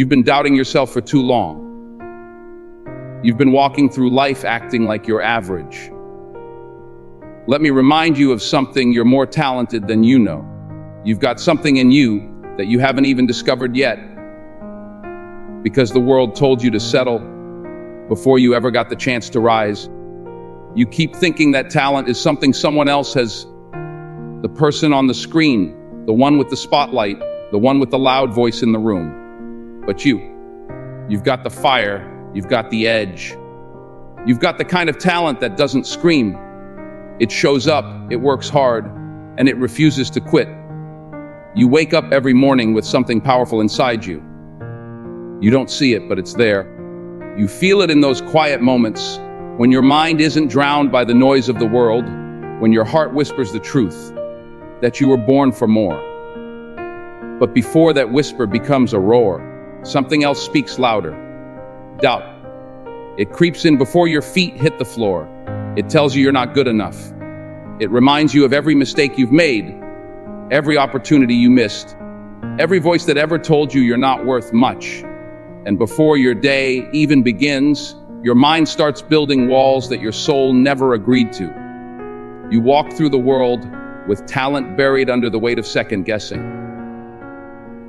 You've been doubting yourself for too long. You've been walking through life acting like you're average. Let me remind you of something: you're more talented than you know. You've got something in you that you haven't even discovered yet, because the world told you to settle before you ever got the chance to rise. You keep thinking that talent is something someone else has, the person on the screen, the one with the spotlight, the one with the loud voice in the room. But you've got the fire, you've got the edge. You've got the kind of talent that doesn't scream. It shows up, it works hard, and it refuses to quit. You wake up every morning with something powerful inside you. You don't see it, but it's there. You feel it in those quiet moments when your mind isn't drowned by the noise of the world, when your heart whispers the truth, that you were born for more. But before that whisper becomes a roar, something else speaks louder: doubt. It creeps in before your feet hit the floor. It tells you you're not good enough. It reminds you of every mistake you've made, every opportunity you missed, every voice that ever told you you're not worth much. And before your day even begins, your mind starts building walls that your soul never agreed to. You walk through the world with talent buried under the weight of second guessing.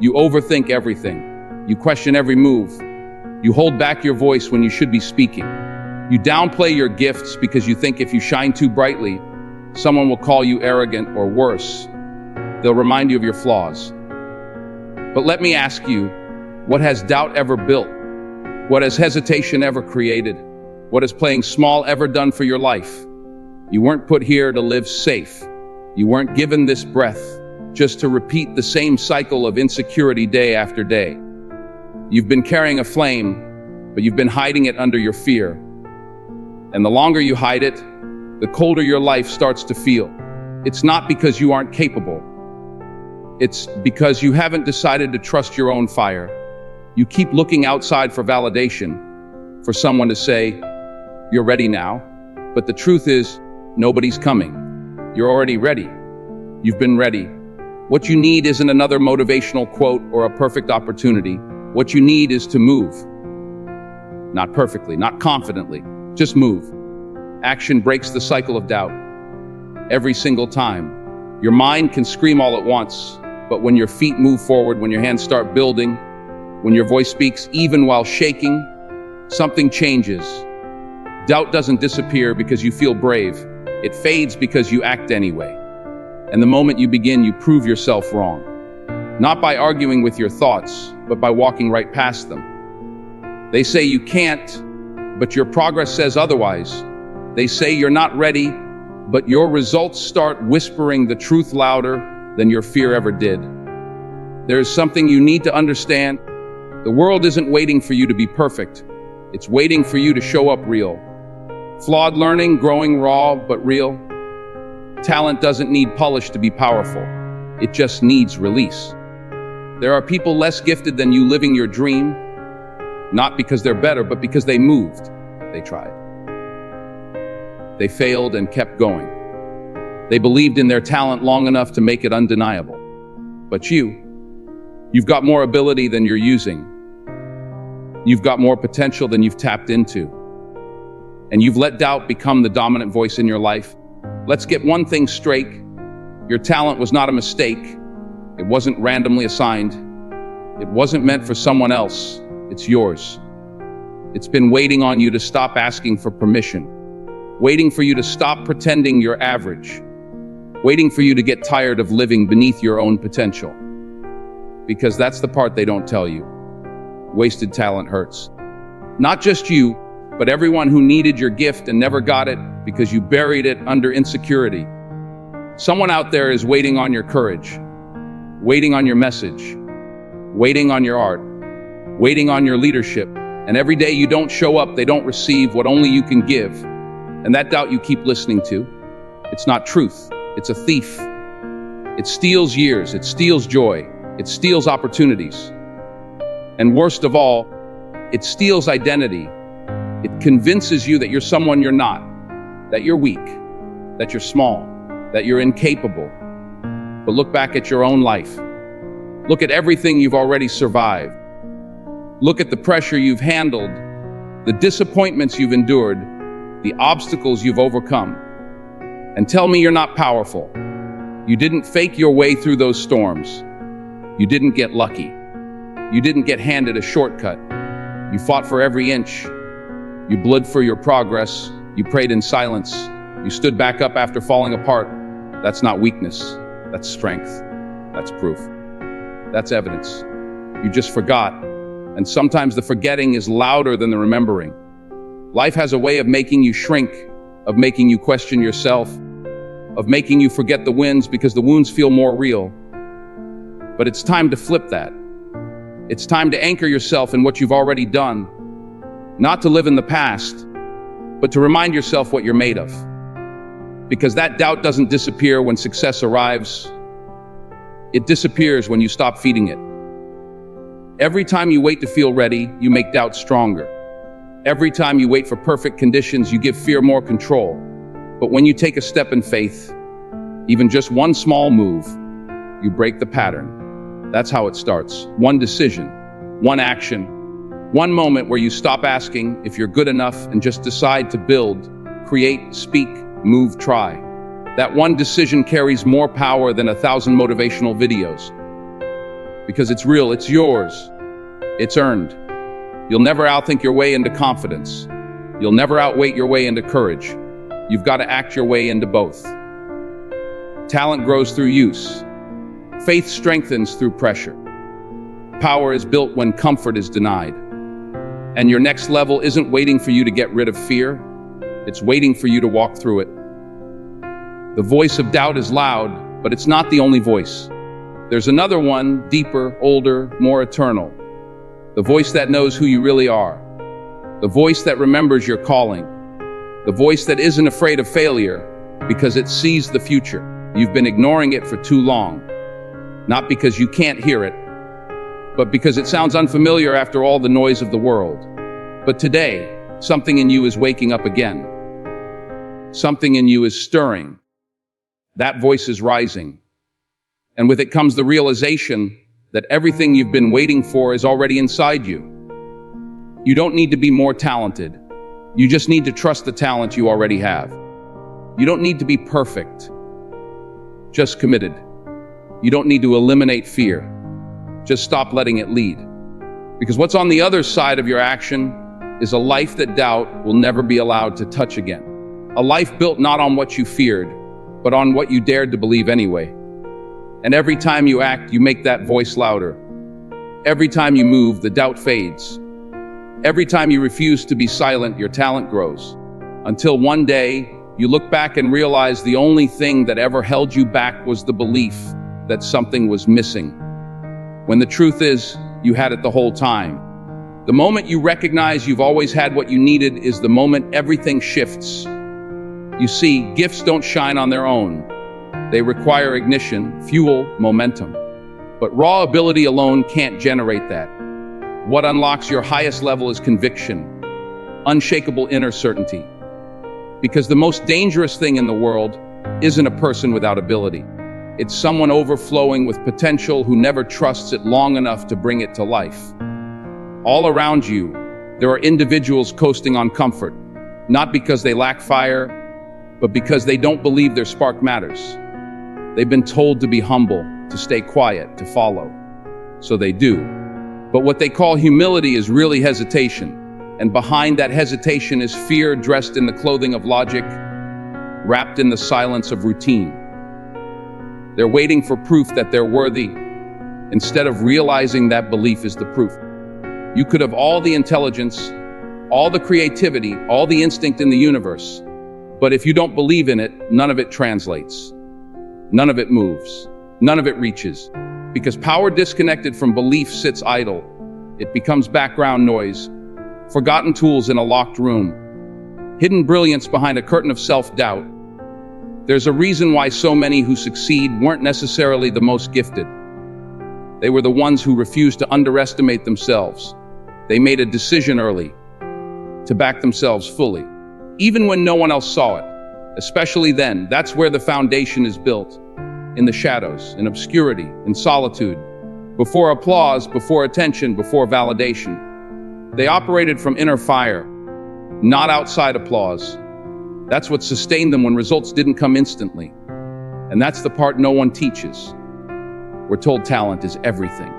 You overthink everything. You question every move. You hold back your voice when you should be speaking. You downplay your gifts because you think if you shine too brightly, someone will call you arrogant, or worse, they'll remind you of your flaws. But let me ask you, what has doubt ever built? What has hesitation ever created? What has playing small ever done for your life? You weren't put here to live safe. You weren't given this breath just to repeat the same cycle of insecurity day after day. You've been carrying a flame, but you've been hiding it under your fear. And the longer you hide it, the colder your life starts to feel. It's not because you aren't capable. It's because you haven't decided to trust your own fire. You keep looking outside for validation, for someone to say, "You're ready now." But the truth is, nobody's coming. You're already ready. You've been ready. What you need isn't another motivational quote or a perfect opportunity. What you need is to move. Not perfectly, not confidently, just move. Action breaks the cycle of doubt. Every single time. Your mind can scream all at once, but when your feet move forward, when your hands start building, when your voice speaks even while shaking, something changes. Doubt doesn't disappear because you feel brave. It fades because you act anyway. And the moment you begin, you prove yourself wrong. Not by arguing with your thoughts, but by walking right past them. They say you can't, but your progress says otherwise. They say you're not ready, but your results start whispering the truth louder than your fear ever did. There is something you need to understand. The world isn't waiting for you to be perfect. It's waiting for you to show up real. Flawed learning, growing raw but real. Talent doesn't need polish to be powerful. It just needs release. There are people less gifted than you living your dream, not because they're better, but because they moved. They tried. They failed and kept going. They believed in their talent long enough to make it undeniable. But you've got more ability than you're using. You've got more potential than you've tapped into. And you've let doubt become the dominant voice in your life. Let's get one thing straight. Your talent was not a mistake. It wasn't randomly assigned. It wasn't meant for someone else. It's yours. It's been waiting on you to stop asking for permission. Waiting for you to stop pretending you're average. Waiting for you to get tired of living beneath your own potential. Because that's the part they don't tell you. Wasted talent hurts. Not just you, but everyone who needed your gift and never got it because you buried it under insecurity. Someone out there is waiting on your courage, waiting on your message, waiting on your art, waiting on your leadership. And every day you don't show up, they don't receive what only you can give. And that doubt you keep listening to, it's not truth, it's a thief. It steals years, it steals joy, it steals opportunities. And worst of all, it steals identity. It convinces you that you're someone you're not, that you're weak, that you're small, that you're incapable. But look back at your own life. Look at everything you've already survived. Look at the pressure you've handled, the disappointments you've endured, the obstacles you've overcome, and tell me you're not powerful. You didn't fake your way through those storms. You didn't get lucky. You didn't get handed a shortcut. You fought for every inch. You bled for your progress. You prayed in silence. You stood back up after falling apart. That's not weakness. That's strength. That's proof. That's evidence. You just forgot. And sometimes the forgetting is louder than the remembering. Life has a way of making you shrink, of making you question yourself, of making you forget the wins because the wounds feel more real. But it's time to flip that. It's time to anchor yourself in what you've already done, not to live in the past, but to remind yourself what you're made of. Because that doubt doesn't disappear when success arrives. It disappears when you stop feeding it. Every time you wait to feel ready, you make doubt stronger. Every time you wait for perfect conditions, you give fear more control. But when you take a step in faith, even just one small move, you break the pattern. That's how it starts. One decision, one action, one moment where you stop asking if you're good enough and just decide to build, create, speak, move, try. That one decision carries more power than 1,000 motivational videos. Because it's real, it's yours, it's earned. You'll never outthink your way into confidence. You'll never outweight your way into courage. You've got to act your way into both. Talent grows through use. Faith strengthens through pressure. Power is built when comfort is denied. And your next level isn't waiting for you to get rid of fear. It's waiting for you to walk through it. The voice of doubt is loud, but it's not the only voice. There's another one, deeper, older, more eternal. The voice that knows who you really are. The voice that remembers your calling. The voice that isn't afraid of failure because it sees the future. You've been ignoring it for too long. Not because you can't hear it, but because it sounds unfamiliar after all the noise of the world. But today, something in you is waking up again. Something in you is stirring. That voice is rising. And with it comes the realization that everything you've been waiting for is already inside you. You don't need to be more talented. You just need to trust the talent you already have. You don't need to be perfect, just committed. You don't need to eliminate fear. Just stop letting it lead. Because what's on the other side of your action is a life that doubt will never be allowed to touch again. A life built not on what you feared, but on what you dared to believe anyway. And every time you act, you make that voice louder. Every time you move, the doubt fades. Every time you refuse to be silent, your talent grows. Until one day, you look back and realize the only thing that ever held you back was the belief that something was missing. When the truth is, you had it the whole time. The moment you recognize you've always had what you needed is the moment everything shifts. You see, gifts don't shine on their own. They require ignition, fuel, momentum. But raw ability alone can't generate that. What unlocks your highest level is conviction, unshakable inner certainty. Because the most dangerous thing in the world isn't a person without ability. It's someone overflowing with potential who never trusts it long enough to bring it to life. All around you, there are individuals coasting on comfort, not because they lack fire, but because they don't believe their spark matters. They've been told to be humble, to stay quiet, to follow. So they do. But what they call humility is really hesitation. And behind that hesitation is fear dressed in the clothing of logic, wrapped in the silence of routine. They're waiting for proof that they're worthy, instead of realizing that belief is the proof. You could have all the intelligence, all the creativity, all the instinct in the universe, but if you don't believe in it, none of it translates. None of it moves. None of it reaches. Because power disconnected from belief sits idle. It becomes background noise, forgotten tools in a locked room, hidden brilliance behind a curtain of self-doubt. There's a reason why so many who succeed weren't necessarily the most gifted. They were the ones who refused to underestimate themselves. They made a decision early to back themselves fully, even when no one else saw it. Especially then, that's where the foundation is built. In the shadows, in obscurity, in solitude, before applause, before attention, before validation. They operated from inner fire, not outside applause. That's what sustained them when results didn't come instantly. And that's the part no one teaches. We're told talent is everything.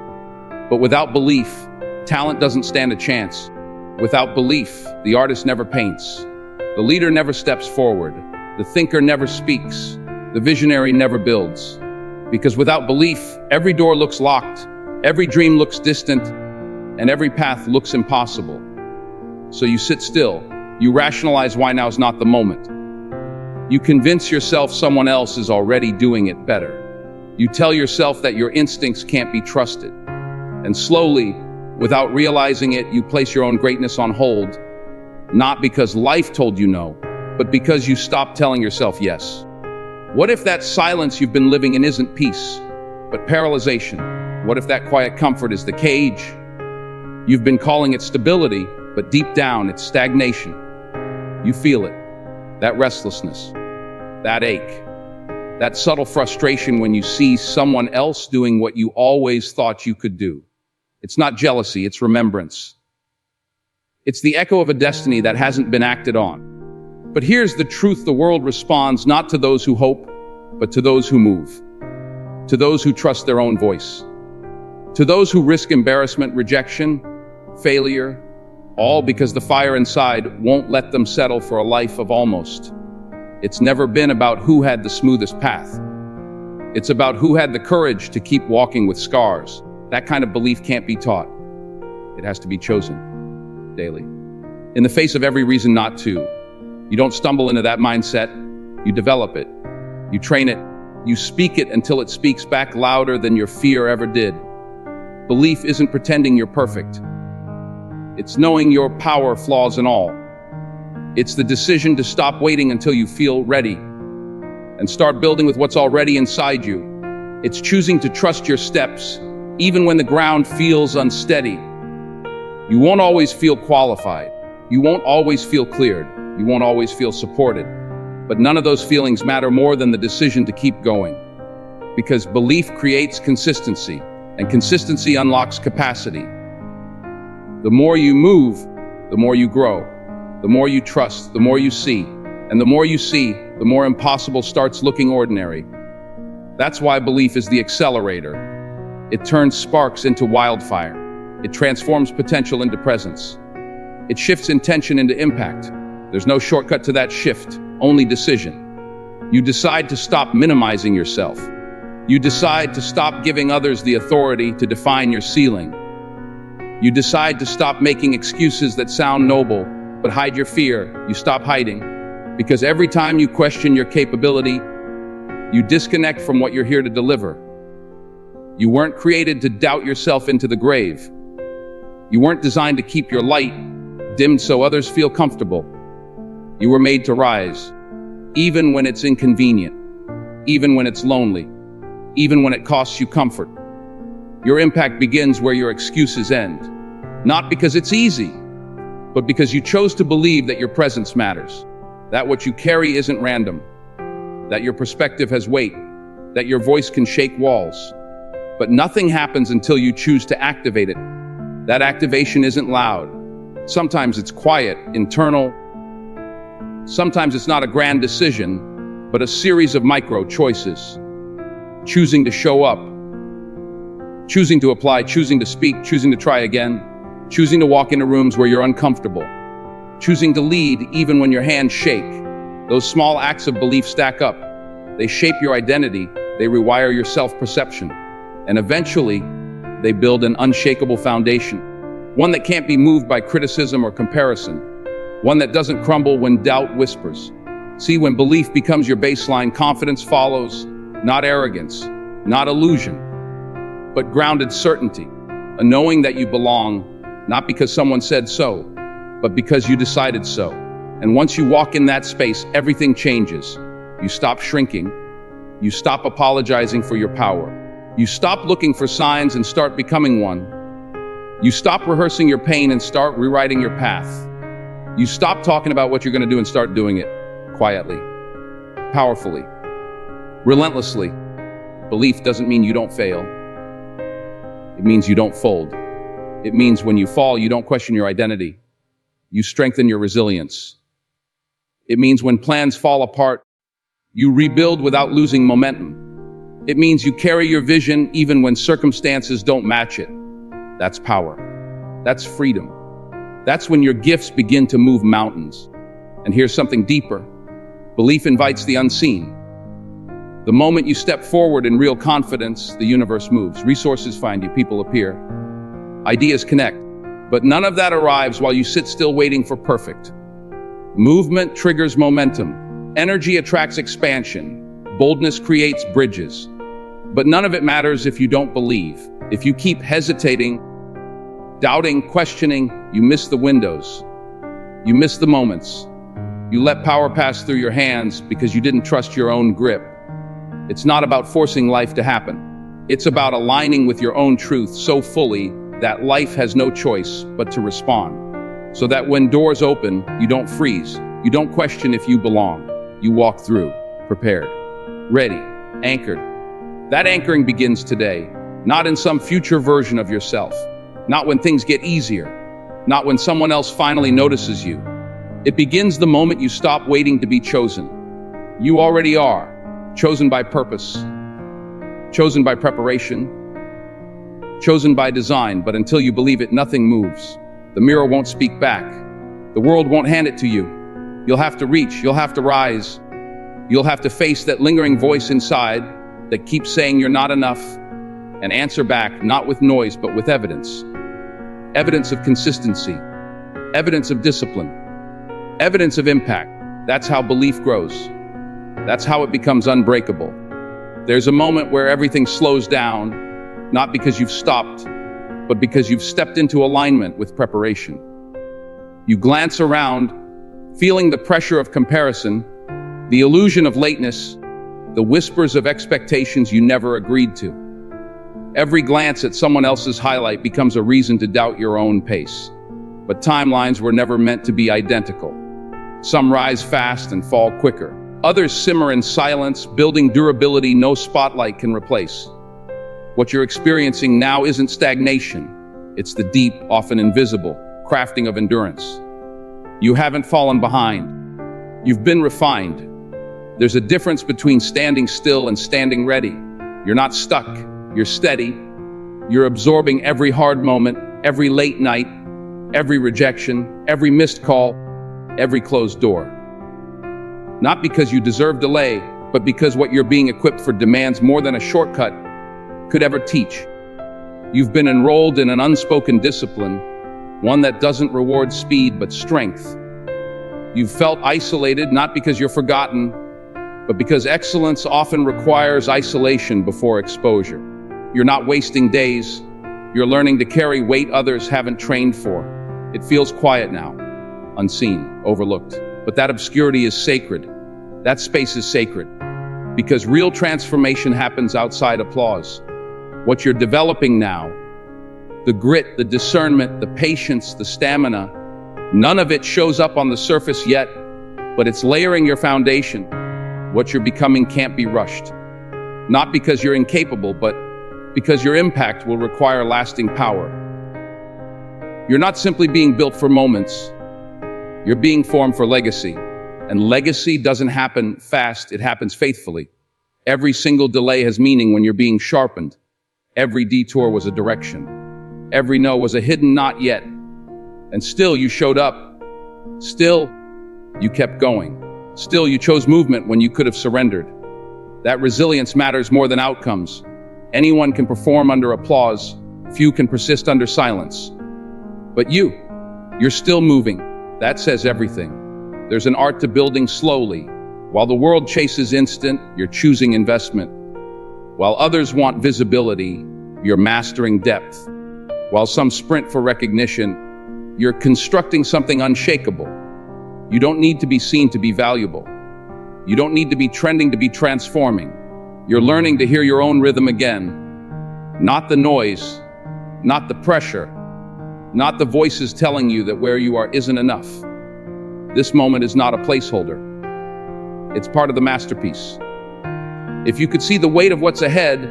But without belief, talent doesn't stand a chance. Without belief, the artist never paints. The leader never steps forward. The thinker never speaks. The visionary never builds. Because without belief, every door looks locked, every dream looks distant, and every path looks impossible. So you sit still. You rationalize why now is not the moment. You convince yourself someone else is already doing it better. You tell yourself that your instincts can't be trusted. And slowly, without realizing it, you place your own greatness on hold, not because life told you no, but because you stopped telling yourself yes. What if that silence you've been living in isn't peace, but paralyzation? What if that quiet comfort is the cage? You've been calling it stability, but deep down it's stagnation. You feel it, that restlessness, that ache, that subtle frustration when you see someone else doing what you always thought you could do. It's not jealousy, it's remembrance. It's the echo of a destiny that hasn't been acted on. But here's the truth: the world responds not to those who hope, but to those who move, to those who trust their own voice, to those who risk embarrassment, rejection, failure, all because the fire inside won't let them settle for a life of almost. It's never been about who had the smoothest path. It's about who had the courage to keep walking with scars. That kind of belief can't be taught. It has to be chosen daily. In the face of every reason not to, you don't stumble into that mindset. You develop it. You train it. You speak it until it speaks back louder than your fear ever did. Belief isn't pretending you're perfect. It's knowing your power, flaws and all. It's the decision to stop waiting until you feel ready and start building with what's already inside you. It's choosing to trust your steps, even when the ground feels unsteady. You won't always feel qualified. You won't always feel cleared. You won't always feel supported. But none of those feelings matter more than the decision to keep going. Because belief creates consistency, and consistency unlocks capacity. The more you move, the more you grow. The more you trust, the more you see. And the more you see, the more impossible starts looking ordinary. That's why belief is the accelerator. It turns sparks into wildfire. It transforms potential into presence. It shifts intention into impact. There's no shortcut to that shift, only decision. You decide to stop minimizing yourself. You decide to stop giving others the authority to define your ceiling. You decide to stop making excuses that sound noble, but hide your fear. You stop hiding, because every time you question your capability, you disconnect from what you're here to deliver. You weren't created to doubt yourself into the grave. You weren't designed to keep your light dimmed so others feel comfortable. You were made to rise, even when it's inconvenient, even when it's lonely, even when it costs you comfort. Your impact begins where your excuses end, not because it's easy, but because you chose to believe that your presence matters, that what you carry isn't random, that your perspective has weight, that your voice can shake walls. But nothing happens until you choose to activate it. That activation isn't loud. Sometimes it's quiet, internal. Sometimes it's not a grand decision, but a series of micro choices. Choosing to show up, choosing to apply, choosing to speak, choosing to try again, choosing to walk into rooms where you're uncomfortable, choosing to lead even when your hands shake. Those small acts of belief stack up. They shape your identity, they rewire your self-perception, and eventually, they build an unshakable foundation, one that can't be moved by criticism or comparison, one that doesn't crumble when doubt whispers. See, when belief becomes your baseline, confidence follows, not arrogance, not illusion, but grounded certainty, a knowing that you belong, not because someone said so, but because you decided so. And once you walk in that space, everything changes. You stop shrinking. You stop apologizing for your power. You stop looking for signs and start becoming one. You stop rehearsing your pain and start rewriting your path. You stop talking about what you're going to do and start doing it quietly, powerfully, relentlessly. Belief doesn't mean you don't fail. It means you don't fold. It means when you fall, you don't question your identity. You strengthen your resilience. It means when plans fall apart, you rebuild without losing momentum. It means you carry your vision even when circumstances don't match it. That's power. That's freedom. That's when your gifts begin to move mountains. And here's something deeper. Belief invites the unseen. The moment you step forward in real confidence, the universe moves. Resources find you, people appear. Ideas connect. But none of that arrives while you sit still waiting for perfect. Movement triggers momentum. Energy attracts expansion. Boldness creates bridges. But none of it matters if you don't believe. If you keep hesitating, doubting, questioning, you miss the windows. You miss the moments. You let power pass through your hands because you didn't trust your own grip. It's not about forcing life to happen. It's about aligning with your own truth so fully that life has no choice but to respond. So that when doors open, you don't freeze. You don't question if you belong. You walk through, prepared, ready, anchored. That anchoring begins today, not in some future version of yourself, not when things get easier, not when someone else finally notices you. It begins the moment you stop waiting to be chosen. You already are, chosen by purpose, chosen by preparation, chosen by design, but until you believe it, nothing moves. The mirror won't speak back. The world won't hand it to you. You'll have to reach, you'll have to rise. You'll have to face that lingering voice inside that keeps saying you're not enough, and answer back, not with noise, but with evidence. Evidence of consistency, evidence of discipline, evidence of impact. That's how belief grows. That's how it becomes unbreakable. There's a moment where everything slows down, not because you've stopped, but because you've stepped into alignment with preparation. You glance around, feeling the pressure of comparison, the illusion of lateness, the whispers of expectations you never agreed to. Every glance at someone else's highlight becomes a reason to doubt your own pace. But timelines were never meant to be identical. Some rise fast and fall quicker. Others simmer in silence, building durability no spotlight can replace. What you're experiencing now isn't stagnation. It's the deep, often invisible, crafting of endurance. You haven't fallen behind. You've been refined. There's a difference between standing still and standing ready. You're not stuck. You're steady. You're absorbing every hard moment, every late night, every rejection, every missed call, every closed door. Not because you deserve delay, but because what you're being equipped for demands more than a shortcut could ever teach. You've been enrolled in an unspoken discipline, one that doesn't reward speed but strength. You've felt isolated not because you're forgotten, but because excellence often requires isolation before exposure. You're not wasting days. You're learning to carry weight others haven't trained for. It feels quiet now, unseen, overlooked. But that obscurity is sacred. That space is sacred. Because real transformation happens outside applause. What you're developing now, the grit, the discernment, the patience, the stamina, none of it shows up on the surface yet, but it's layering your foundation. What you're becoming can't be rushed. Not because you're incapable, but because your impact will require lasting power. You're not simply being built for moments. You're being formed for legacy. And legacy doesn't happen fast, it happens faithfully. Every single delay has meaning when you're being sharpened. Every detour was a direction. Every no was a hidden not yet. And still you showed up. Still, you kept going. Still, you chose movement when you could have surrendered. That resilience matters more than outcomes. Anyone can perform under applause. Few can persist under silence. But you're still moving. That says everything. There's an art to building slowly. While the world chases instant, you're choosing investment. While others want visibility, you're mastering depth. While some sprint for recognition, you're constructing something unshakable. You don't need to be seen to be valuable. You don't need to be trending to be transforming. You're learning to hear your own rhythm again. Not the noise, not the pressure, not the voices telling you that where you are isn't enough. This moment is not a placeholder. It's part of the masterpiece. If you could see the weight of what's ahead,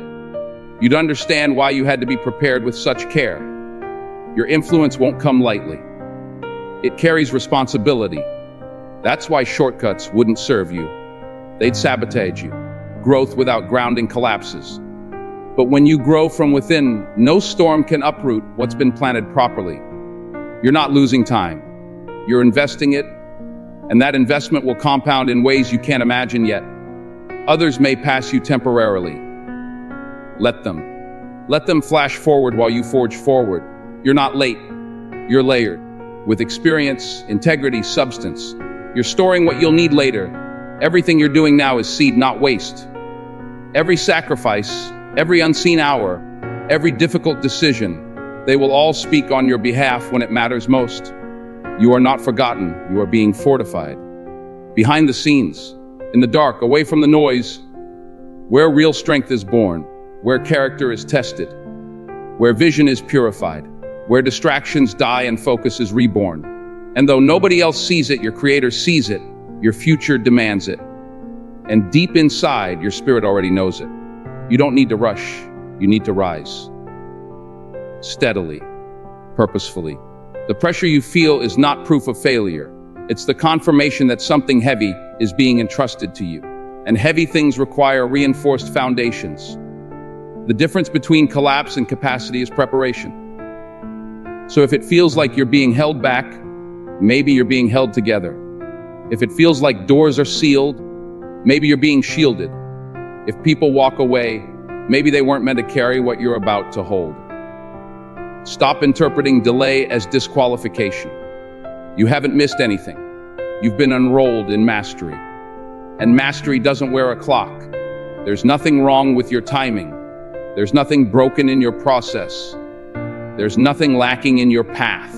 you'd understand why you had to be prepared with such care. Your influence won't come lightly. It carries responsibility. That's why shortcuts wouldn't serve you. They'd sabotage you. Growth without grounding collapses. But when you grow from within, no storm can uproot what's been planted properly. You're not losing time. You're investing it, and that investment will compound in ways you can't imagine yet. Others may pass you temporarily. Let them. Let them flash forward while you forge forward. You're not late. You're layered. With experience, integrity, substance. You're storing what you'll need later. Everything you're doing now is seed, not waste. Every sacrifice, every unseen hour, every difficult decision, they will all speak on your behalf when it matters most. You are not forgotten. You are being fortified. Behind the scenes, in the dark, away from the noise, where real strength is born, where character is tested, where vision is purified, where distractions die and focus is reborn. And though nobody else sees it, your Creator sees it, your future demands it. And deep inside, your spirit already knows it. You don't need to rush, you need to rise. Steadily, purposefully. The pressure you feel is not proof of failure. It's the confirmation that something heavy is being entrusted to you. And heavy things require reinforced foundations. The difference between collapse and capacity is preparation. So if it feels like you're being held back, maybe you're being held together. If it feels like doors are sealed, maybe you're being shielded. If people walk away, maybe they weren't meant to carry what you're about to hold. Stop interpreting delay as disqualification. You haven't missed anything. You've been enrolled in mastery. And mastery doesn't wear a clock. There's nothing wrong with your timing. There's nothing broken in your process. There's nothing lacking in your path.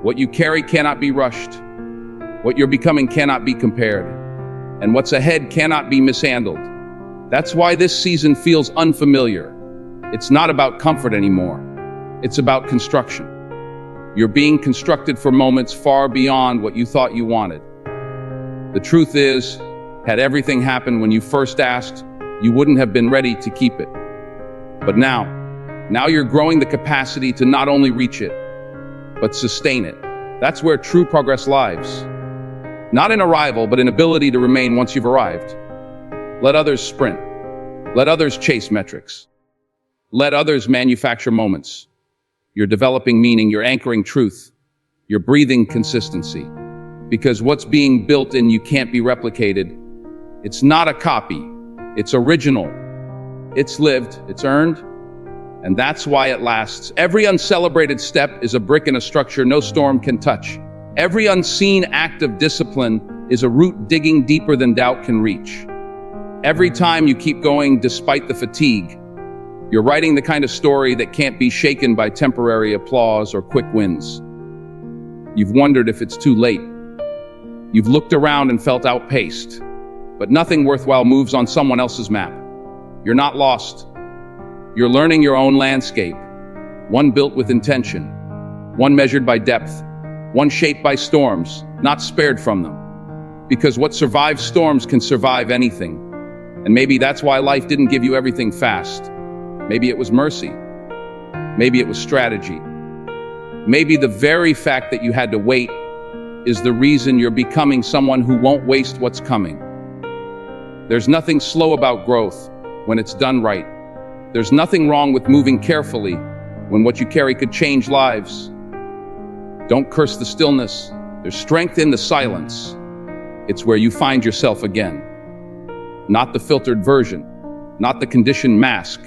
What you carry cannot be rushed. What you're becoming cannot be compared. And what's ahead cannot be mishandled. That's why this season feels unfamiliar. It's not about comfort anymore. It's about construction. You're being constructed for moments far beyond what you thought you wanted. The truth is, had everything happened when you first asked, you wouldn't have been ready to keep it. But now you're growing the capacity to not only reach it, but sustain it. That's where true progress lies. Not in arrival, but in ability to remain once you've arrived. Let others sprint. Let others chase metrics. Let others manufacture moments. You're developing meaning, you're anchoring truth, you're breathing consistency. Because what's being built in you can't be replicated. It's not a copy, it's original. It's lived, it's earned, and that's why it lasts. Every uncelebrated step is a brick in a structure no storm can touch. Every unseen act of discipline is a root digging deeper than doubt can reach. Every time you keep going despite the fatigue, you're writing the kind of story that can't be shaken by temporary applause or quick wins. You've wondered if it's too late. You've looked around and felt outpaced, but nothing worthwhile moves on someone else's map. You're not lost. You're learning your own landscape, one built with intention, one measured by depth, one shaped by storms, not spared from them. Because what survives storms can survive anything. And maybe that's why life didn't give you everything fast. Maybe it was mercy. Maybe it was strategy. Maybe the very fact that you had to wait is the reason you're becoming someone who won't waste what's coming. There's nothing slow about growth when it's done right. There's nothing wrong with moving carefully when what you carry could change lives. Don't curse the stillness. There's strength in the silence. It's where you find yourself again. Not the filtered version, not the conditioned mask,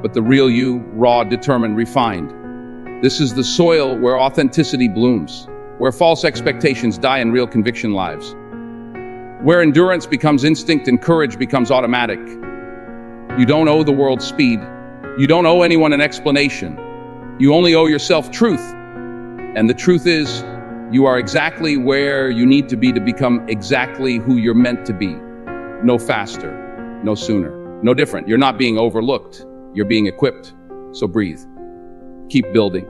but the real you, raw, determined, refined. This is the soil where authenticity blooms, where false expectations die and real conviction lives, where endurance becomes instinct and courage becomes automatic. You don't owe the world speed. You don't owe anyone an explanation. You only owe yourself truth. And the truth is, you are exactly where you need to be to become exactly who you're meant to be. No faster, no sooner, no different. You're not being overlooked. You're being equipped. So breathe. Keep building.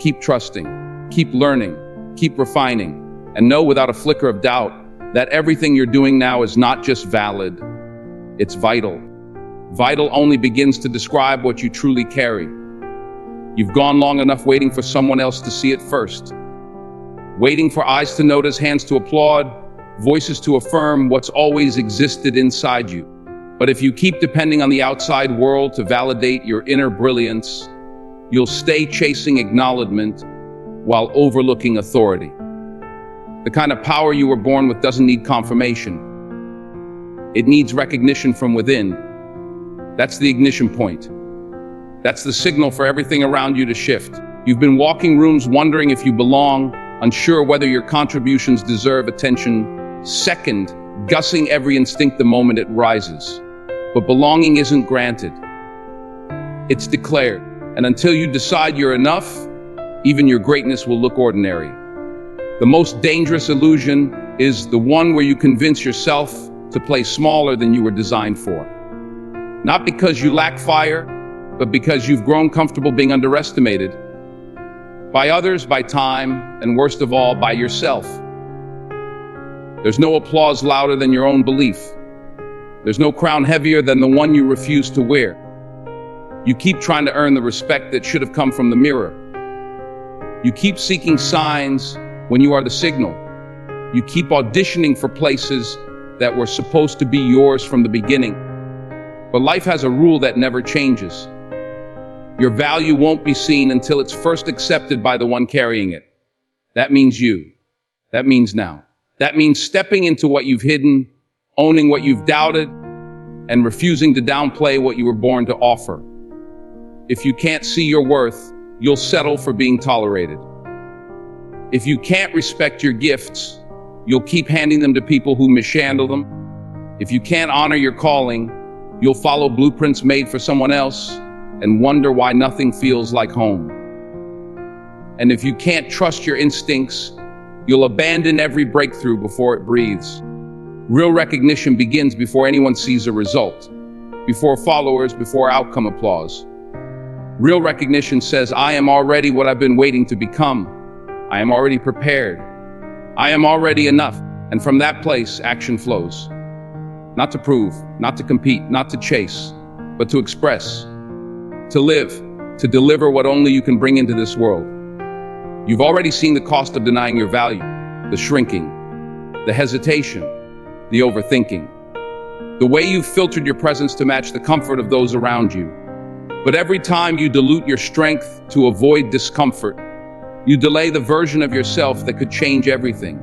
Keep trusting. Keep learning. Keep refining. And know without a flicker of doubt that everything you're doing now is not just valid. It's vital. Vital only begins to describe what you truly carry. You've gone long enough waiting for someone else to see it first. Waiting for eyes to notice, hands to applaud, voices to affirm what's always existed inside you. But if you keep depending on the outside world to validate your inner brilliance, you'll stay chasing acknowledgement while overlooking authority. The kind of power you were born with doesn't need confirmation. It needs recognition from within. That's the ignition point. That's the signal for everything around you to shift. You've been walking rooms wondering if you belong, unsure whether your contributions deserve attention, second, guessing every instinct the moment it rises. But belonging isn't granted. It's declared. And until you decide you're enough, even your greatness will look ordinary. The most dangerous illusion is the one where you convince yourself to play smaller than you were designed for. Not because you lack fire, but because you've grown comfortable being underestimated. By others, by time, and worst of all, by yourself. There's no applause louder than your own belief. There's no crown heavier than the one you refuse to wear. You keep trying to earn the respect that should have come from the mirror. You keep seeking signs when you are the signal. You keep auditioning for places that were supposed to be yours from the beginning. But life has a rule that never changes. Your value won't be seen until it's first accepted by the one carrying it. That means you. That means now. That means stepping into what you've hidden, owning what you've doubted, and refusing to downplay what you were born to offer. If you can't see your worth, you'll settle for being tolerated. If you can't respect your gifts, you'll keep handing them to people who mishandle them. If you can't honor your calling, you'll follow blueprints made for someone else and wonder why nothing feels like home. And if you can't trust your instincts, you'll abandon every breakthrough before it breathes. Real recognition begins before anyone sees a result, before followers, before outcome applause. Real recognition says, I am already what I've been waiting to become. I am already prepared. I am already enough. And from that place, action flows. Not to prove, not to compete, not to chase, but to express, to live, to deliver what only you can bring into this world. You've already seen the cost of denying your value, the shrinking, the hesitation, the overthinking, the way you've filtered your presence to match the comfort of those around you. But every time you dilute your strength to avoid discomfort, you delay the version of yourself that could change everything.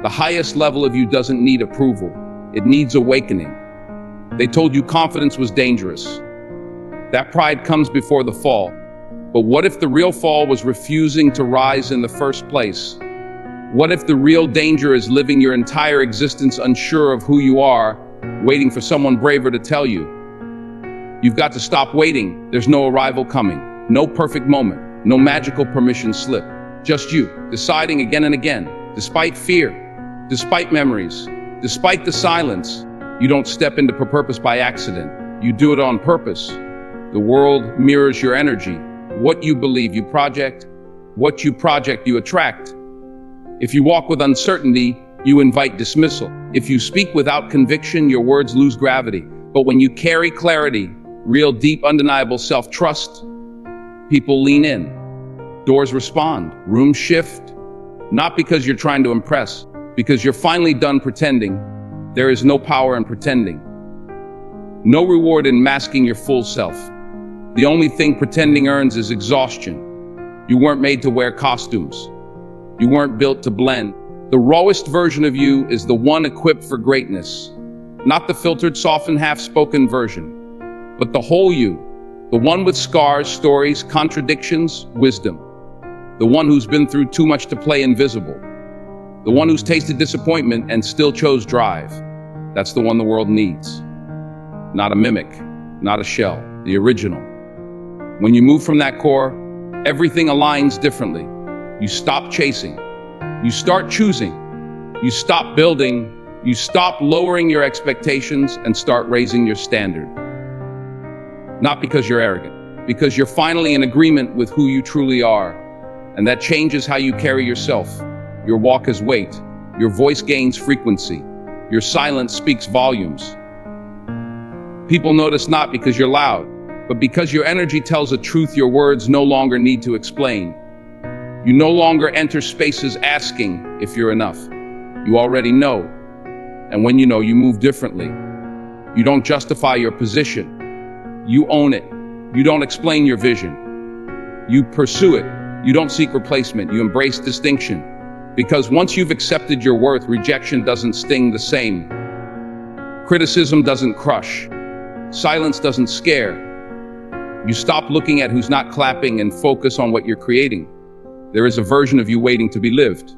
The highest level of you doesn't need approval. It needs awakening. They told you confidence was dangerous. That pride comes before the fall. But what if the real fall was refusing to rise in the first place? What if the real danger is living your entire existence unsure of who you are, waiting for someone braver to tell you? You've got to stop waiting. There's no arrival coming, no perfect moment, no magical permission slip. Just you, deciding again and again, despite fear, despite memories, despite the silence. You don't step into purpose by accident. You do it on purpose. The world mirrors your energy. What you believe, you project. What you project, you attract. If you walk with uncertainty, you invite dismissal. If you speak without conviction, your words lose gravity. But when you carry clarity, real, deep, undeniable self-trust, people lean in. Doors respond. Rooms shift. Not because you're trying to impress, because you're finally done pretending. There is no power in pretending. No reward in masking your full self. The only thing pretending earns is exhaustion. You weren't made to wear costumes. You weren't built to blend. The rawest version of you is the one equipped for greatness. Not the filtered, softened, half-spoken version, but the whole you. The one with scars, stories, contradictions, wisdom. The one who's been through too much to play invisible. The one who's tasted disappointment and still chose drive. That's the one the world needs. Not a mimic, not a shell, the original. When you move from that core, everything aligns differently. You stop chasing. You start choosing. You stop building. You stop lowering your expectations and start raising your standard. Not because you're arrogant, because you're finally in agreement with who you truly are. And that changes how you carry yourself. Your walk has weight. Your voice gains frequency. Your silence speaks volumes. People notice not because you're loud, but because your energy tells a truth your words no longer need to explain. You no longer enter spaces asking if you're enough. You already know. And when you know, you move differently. You don't justify your position. You own it. You don't explain your vision. You pursue it. You don't seek replacement. You embrace distinction. Because once you've accepted your worth, rejection doesn't sting the same. Criticism doesn't crush. Silence doesn't scare. You stop looking at who's not clapping and focus on what you're creating. There is a version of you waiting to be lived.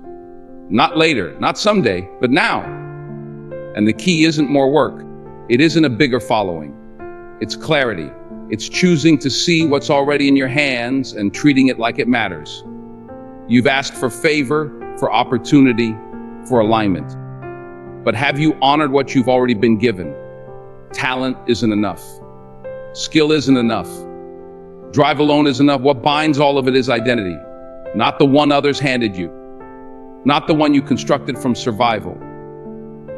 Not later, not someday, but now. And the key isn't more work. It isn't a bigger following. It's clarity. It's choosing to see what's already in your hands and treating it like it matters. You've asked for favor, for opportunity, for alignment. But have you honored what you've already been given? Talent isn't enough. Skill isn't enough. Drive alone isn't enough. What binds all of it is identity. Not the one others handed you. Not the one you constructed from survival.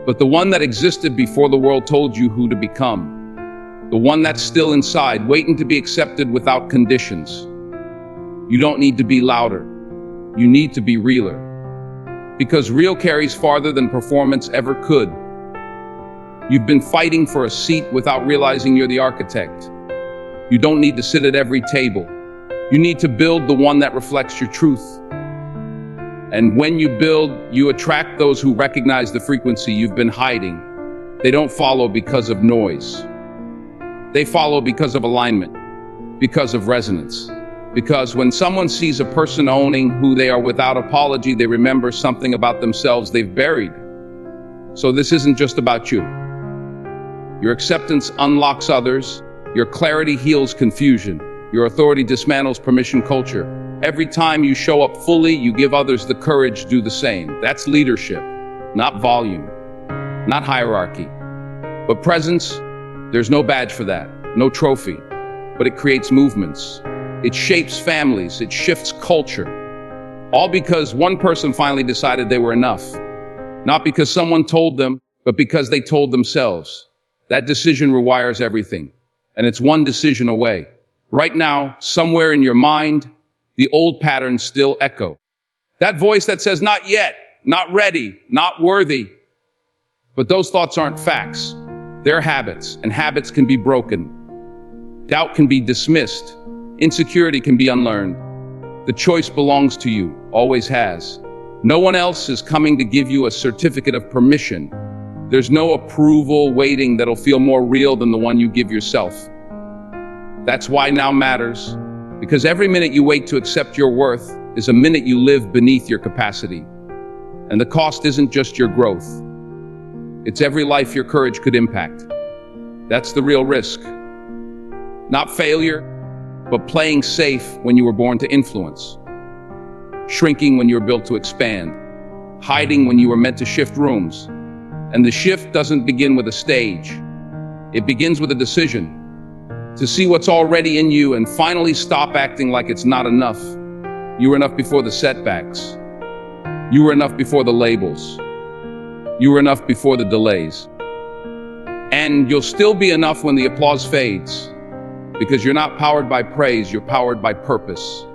But the one that existed before the world told you who to become. The one that's still inside, waiting to be accepted without conditions. You don't need to be louder. You need to be realer. Because real carries farther than performance ever could. You've been fighting for a seat without realizing you're the architect. You don't need to sit at every table. You need to build the one that reflects your truth. And when you build, you attract those who recognize the frequency you've been hiding. They don't follow because of noise. They follow because of alignment, because of resonance. Because when someone sees a person owning who they are without apology, they remember something about themselves they've buried. So this isn't just about you. Your acceptance unlocks others. Your clarity heals confusion. Your authority dismantles permission culture. Every time you show up fully, you give others the courage to do the same. That's leadership, not volume, not hierarchy. But presence, there's no badge for that, no trophy. But it creates movements. It shapes families, it shifts culture. All because one person finally decided they were enough. Not because someone told them, but because they told themselves. That decision rewires everything. And it's one decision away. Right now, somewhere in your mind, the old patterns still echo. That voice that says, not yet, not ready, not worthy. But those thoughts aren't facts. They're habits, and habits can be broken. Doubt can be dismissed. Insecurity can be unlearned. The choice belongs to you, always has. No one else is coming to give you a certificate of permission. There's no approval waiting that'll feel more real than the one you give yourself. That's why now matters, because every minute you wait to accept your worth is a minute you live beneath your capacity. And the cost isn't just your growth. It's every life your courage could impact. That's the real risk. Not failure, but playing safe when you were born to influence. Shrinking when you were built to expand. Hiding when you were meant to shift rooms. And the shift doesn't begin with a stage. It begins with a decision. To see what's already in you and finally stop acting like it's not enough. You were enough before the setbacks. You were enough before the labels. You were enough before the delays. And you'll still be enough when the applause fades. Because you're not powered by praise, you're powered by purpose.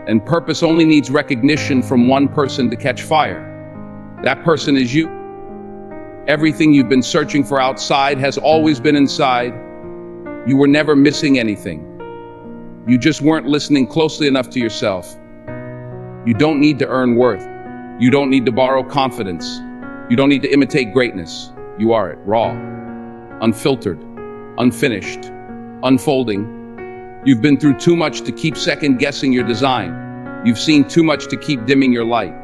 And purpose only needs recognition from one person to catch fire. That person is you. Everything you've been searching for outside has always been inside. You were never missing anything. You just weren't listening closely enough to yourself. You don't need to earn worth. You don't need to borrow confidence. You don't need to imitate greatness. You are it, raw, unfiltered, unfinished, unfolding. You've been through too much to keep second-guessing your design. You've seen too much to keep dimming your light.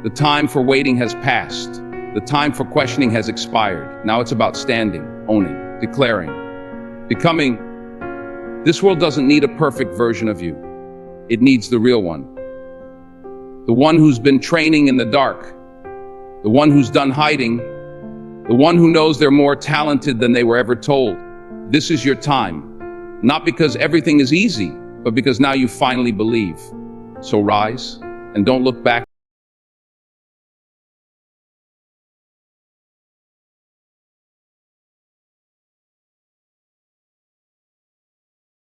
The time for waiting has passed. The time for questioning has expired. Now it's about standing, owning, declaring, becoming. This world doesn't need a perfect version of you. It needs the real one. The one who's been training in the dark. The one who's done hiding. The one who knows they're more talented than they were ever told. This is your time. Not because everything is easy, but because now you finally believe. So rise and don't look back.